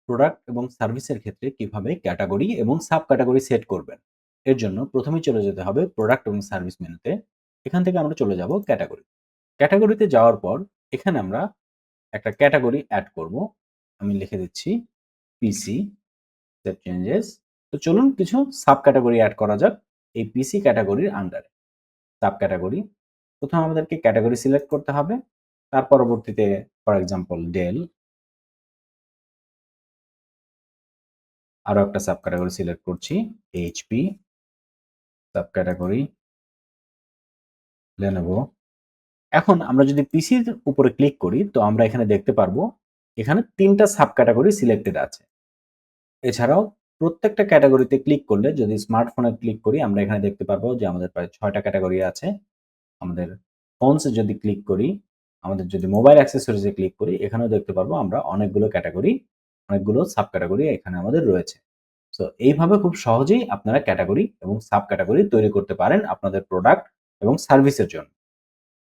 Product এবং সার্ভিসের ক্ষেত্রে কিভাবে ক্যাটাগরি এবং সাব ক্যাটাগরি সেট করবেন। এর জন্য প্রথমেই চলে যেতে হবে প্রোডাক্ট এবং সার্ভিস মেনুতে। এখান থেকে আমরা চলে যাব ক্যাটাগরি। ক্যাটাগরিতে যাওয়ার পর এখানে আমরা একটা ক্যাটাগরি অ্যাড করব। আমি লিখে দিচ্ছি পিসি সেভ চেঞ্জেস। তো চলুন কিছু সাব ক্যাটাগরি অ্যাড করা যাক এই পিসি ক্যাটাগরির আন্ডারে। সাব ক্যাটাগরি, প্রথমে আমাদেরকে ক্যাটাগরি সিলেক্ট করতে হবে। তার পরবর্তীতে ফর এক্সাম্পল ডেল, আরো একটা সাব ক্যাটাগরি সিলেক্ট করছি এইচপি, সাব ক্যাটাগরি লেনোভো। এখন আমরা যদি পিসির উপরে ক্লিক করি তো আমরা এখানে দেখতে পারবো এখানে 3টা সাব ক্যাটাগরি সিলেক্টেড আছে। এছাড়াও প্রত্যেকটা ক্যাটাগরিতে ক্লিক করলে, যদি স্মার্টফোনে ক্লিক করি আমরা এখানে দেখতে পারবো যে আমাদের প্রায় 6টা ক্যাটাগরি আছে। আমাদের ফোনসে যদি ক্লিক করি, আমাদের যদি মোবাইল অ্যাক্সেসরিজে ক্লিক করি, এখানেও দেখতে পারবো আমরা অনেকগুলো ক্যাটাগরি, অনেকগুলো সাব ক্যাটাগরি এখানে আমাদের রয়েছে। সো এইভাবে খুব সহজেই আপনারা ক্যাটাগরি এবং সাব ক্যাটাগরি তৈরি করতে পারেন আপনাদের প্রোডাক্ট এবং সার্ভিসের জন্য।